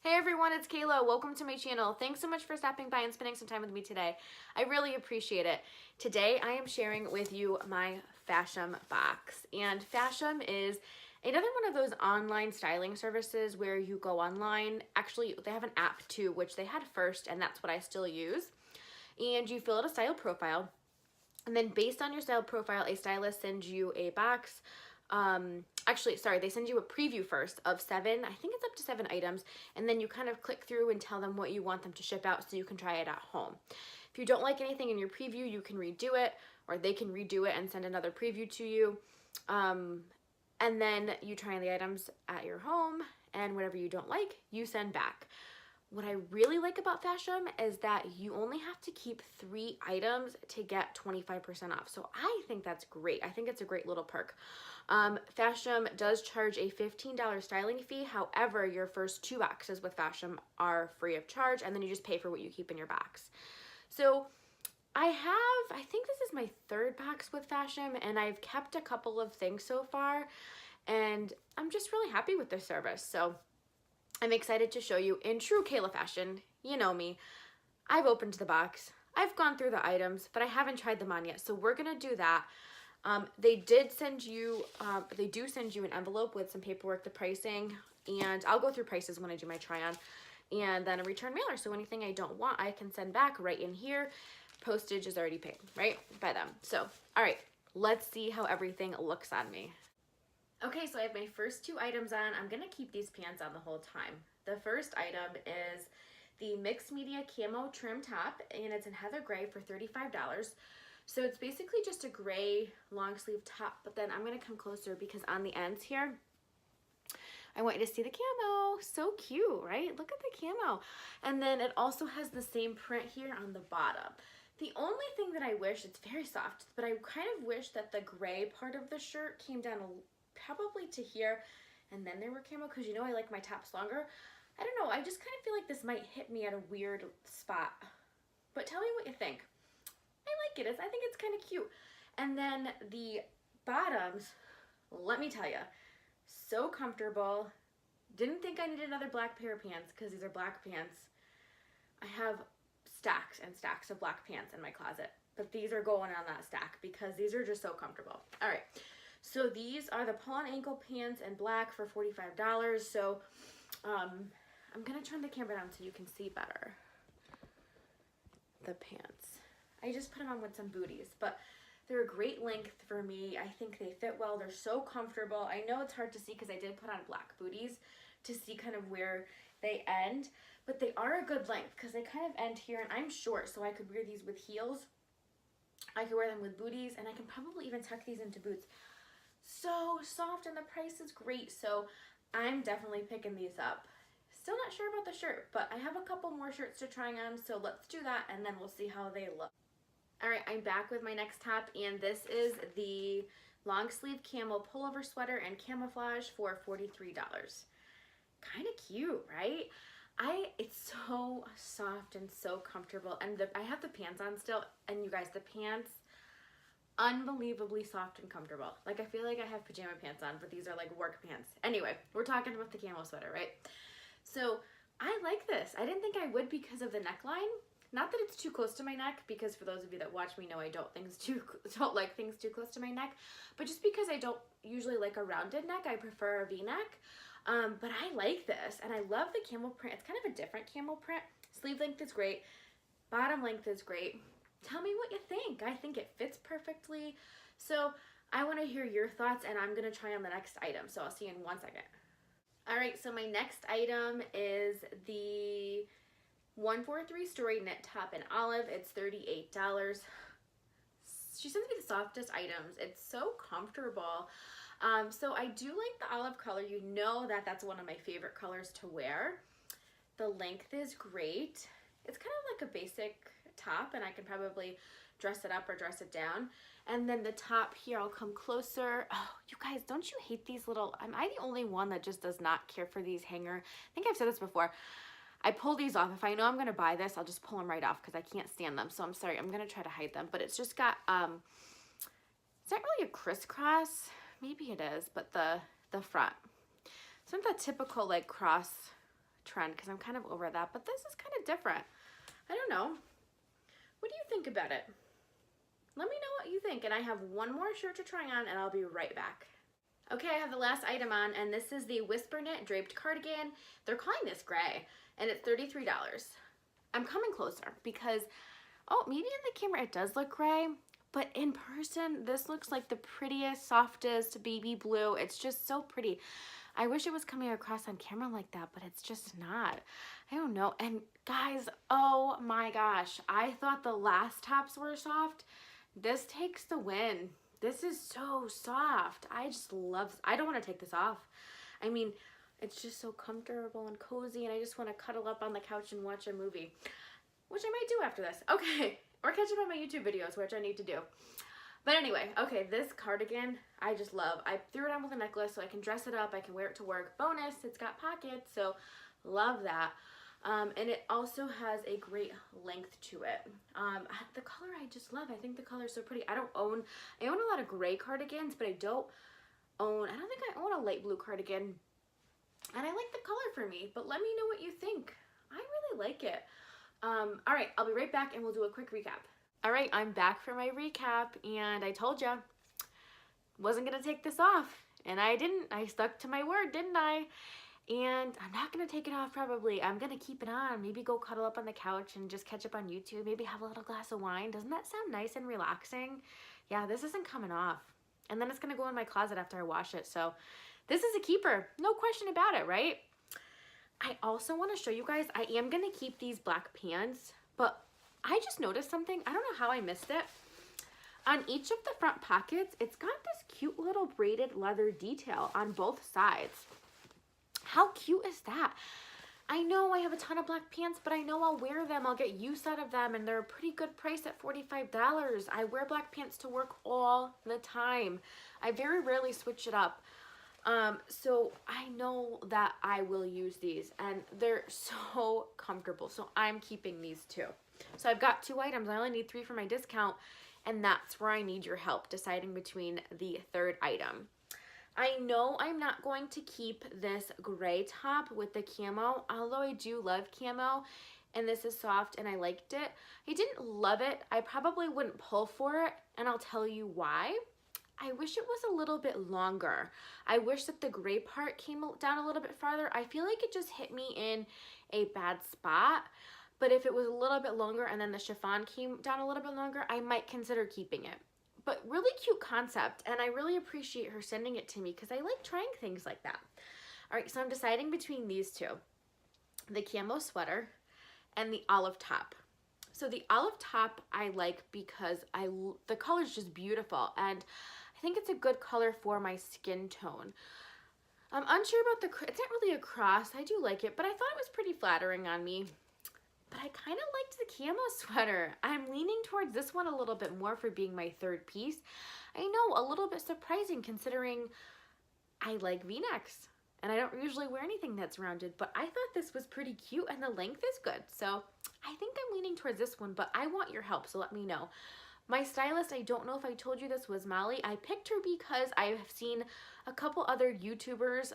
Hey everyone, it's Kayla. Welcome to my channel. Thanks so much for stopping by and spending some time with me today. I really appreciate it. Today I am sharing with you my FASHOM box. And FASHOM is another one of those online styling services where you go online. Actually, they have an app too, which they had first, and that's what I still use. And you fill out a style profile. And then based on your style profile, a stylist sends you a box. They send you a preview first of 7, I think it's up to 7 items, and then you kind of click through and tell them what you want them to ship out so you can try it at home. If you don't like anything in your preview, you can redo it, or they can redo it and send another preview to you. And then you try the items at your home, and whatever you don't like, you send back. What I really like about FASHOM is that you only have to keep 3 items to get 25% off. So I think that's great. I think it's a great little perk. FASHOM does charge a $15 styling fee. However, your first 2 boxes with FASHOM are free of charge, and then you just pay for what you keep in your box. So I think this is my 3rd box with FASHOM, and I've kept a couple of things so far, and I'm just really happy with this service. So I'm excited to show you in true Kayla fashion. You know me. I've opened the box. I've gone through the items, but I haven't tried them on yet. So we're gonna do that. They do send you an envelope with some paperwork, the pricing, and I'll go through prices when I do my try on, and then a return mailer. So anything I don't want, I can send back right in here. Postage is already paid, right, by them. So, all right, let's see how everything looks on me. Okay, so I have my first 2 items on. I'm gonna keep these pants on the whole time. The first item is the mixed media camo trim top, and it's in heather gray for $35. So it's basically just a gray long sleeve top, but then I'm gonna come closer because on the ends here, I want you to see the camo. So cute, right? Look at the camo. And then it also has the same print here on the bottom. The only thing that I wish, it's very soft, but I kind of wish that the gray part of the shirt came down probably to here, and then there were camo, because you know I like my tops longer. I don't know, I just kind of feel like this might hit me at a weird spot, but tell me what you think. I like it. I think it's kind of cute. And then the bottoms, let me tell you, so comfortable. Didn't think I needed another black pair of pants because these are black pants. I have stacks and stacks of black pants in my closet, but these are going on that stack because these are just so comfortable. All right. So these are the pull-on ankle pants in black for $45. So I'm gonna turn the camera down so you can see better the pants. I just put them on with some booties, but they're a great length for me. I think they fit well. They're so comfortable. I know it's hard to see because I did put on black booties to see kind of where they end, but they are a good length because they kind of end here, and I'm short, so I could wear these with heels. I could wear them with booties, and I can probably even tuck these into boots. So soft, and the price is great, so I'm definitely picking these up. Still not sure about the shirt, but I have a couple more shirts to try on, so let's do that, and then we'll see how they look. All right, I'm back with my next top, and this is the long sleeve camo pullover sweater and camouflage for $43. Kind of cute, right? It's so soft and so comfortable, and I have the pants on still, and you guys, the pants, unbelievably soft and comfortable. Like, I feel like I have pajama pants on, but these are like work pants. Anyway, we're talking about the camo sweater, right? So I like this. I didn't think I would because of the neckline. Not that it's too close to my neck, because for those of you that watch me know I don't like things too close to my neck, but just because I don't usually like a rounded neck, I prefer a V-neck. But I like this, and I love the camo print. It's kind of a different camo print. Sleeve length is great. Bottom length is great. Tell me what you think. I think it fits perfectly. So I want to hear your thoughts, and I'm going to try on the next item. So I'll see you in 1 second. All right, so my next item is the 143 story knit top in olive. It's $38. She sends me the softest items. It's so comfortable. So I do like the olive color. You know that that's one of my favorite colors to wear. The length is great. It's kind of like a basic top, and I can probably dress it up or dress it down. And then the top here, I'll come closer. Oh, you guys, don't you hate these little, am I the only one that just does not care for these hanger? I think I've said this before. I pull these off. If I know I'm gonna buy this, I'll just pull them right off because I can't stand them. So I'm sorry, I'm gonna try to hide them, but it's just got, it's not really a crisscross. Maybe it is, but the front. It's not that typical like cross trend because I'm kind of over that, but this is kind of different. I don't know. What do you think about it? Let me know what you think, and I have one more shirt to try on, and I'll be right back. Okay, I have the last item on, and this is the Whisperknit draped cardigan. They're calling this gray, and it's $33. I'm coming closer because, oh, maybe in the camera it does look gray, but in person, this looks like the prettiest, softest baby blue. It's just so pretty. I wish it was coming across on camera like that, but it's just not. I don't know. And guys, oh my gosh, I thought the last tops were soft. This takes the win. This is so soft. I just love, I don't want to take this off. I mean, it's just so comfortable and cozy, and I just want to cuddle up on the couch and watch a movie, which I might do after this. Okay, or catch up on my YouTube videos, which I need to do. But anyway, okay, this cardigan, I just love. I threw it on with a necklace so I can dress it up. I can wear it to work. Bonus, it's got pockets, so love that. And it also has a great length to it. The color I just love. I think the color is so pretty. I own a lot of gray cardigans, but I don't think I own a light blue cardigan. And I like the color for me, but let me know what you think. I really like it. All right, I'll be right back and we'll do a quick recap. All right, I'm back for my recap, and I told you wasn't gonna take this off, and I didn't. I stuck to my word, didn't I? And I'm not gonna take it off probably. I'm gonna keep it on, maybe go cuddle up on the couch and just catch up on YouTube, maybe have a little glass of wine. Doesn't that sound nice and relaxing? Yeah, this isn't coming off. And then it's gonna go in my closet after I wash it, so this is a keeper, no question about it, right? I also wanna show you guys, I am gonna keep these black pants, but I just noticed something. I don't know how I missed it. On each of the front pockets, it's got this cute little braided leather detail on both sides. How cute is that? I know I have a ton of black pants, but I know I'll wear them. I'll get use out of them, and they're a pretty good price at $45. I wear black pants to work all the time. I very rarely switch it up. So I know that I will use these, and they're so comfortable. So I'm keeping these too. So I've got 2 items. I only need 3 for my discount, and that's where I need your help deciding between the third item. I know I'm not going to keep this gray top with the camo, although I do love camo, and this is soft and I liked it. I didn't love it. I probably wouldn't pull for it, and I'll tell you why. I wish it was a little bit longer. I wish that the gray part came down a little bit farther. I feel like it just hit me in a bad spot. But if it was a little bit longer and then the chiffon came down a little bit longer, I might consider keeping it. But really cute concept, and I really appreciate her sending it to me because I like trying things like that. All right, so I'm deciding between these two, the camo sweater and the olive top. So the olive top I like because the color is just beautiful, and I think it's a good color for my skin tone. I'm unsure about it's not really a cross. I do like it, but I thought it was pretty flattering on me. But I kind of liked the camo sweater. I'm leaning towards this one a little bit more for being my third piece. I know, a little bit surprising considering I like V-necks. And I don't usually wear anything that's rounded, but I thought this was pretty cute and the length is good. So I think I'm leaning towards this one, but I want your help, so let me know. My stylist, I don't know if I told you this, was Molly. I picked her because I have seen a couple other YouTubers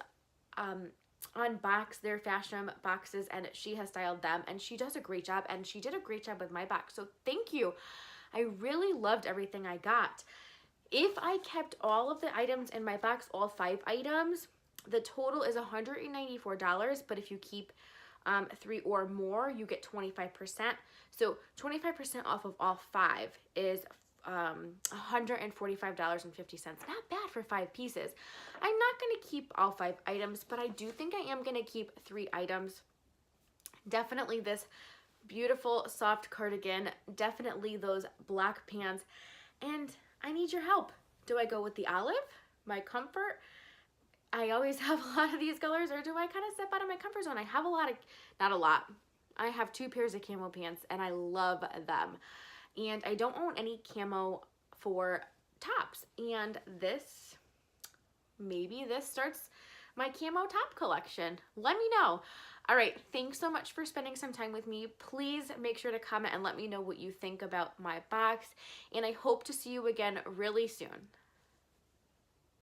unbox their FASHOM boxes, and she has styled them, and she does a great job, and she did a great job with my box, so thank you. I really loved everything I got. If I kept all of the items in my box, all 5 items, the total is $194, but if you keep 3 or more, you get 25%. So 25% off of all 5 is $145.50. Not bad for 5 pieces. I'm not going to keep all 5 items, but I do think I am going to keep 3 items. Definitely this beautiful soft cardigan, definitely those black pants, and I need your help. Do I go with the olive, my comfort? I always have a lot of these colors, or do I kind of step out of my comfort zone? I have a lot of, not a lot, I have 2 pairs of camo pants, and I love them. And I don't own any camo for tops. And this, maybe this starts my camo top collection. Let me know. All right, thanks so much for spending some time with me. Please make sure to comment and let me know what you think about my box. And I hope to see you again really soon.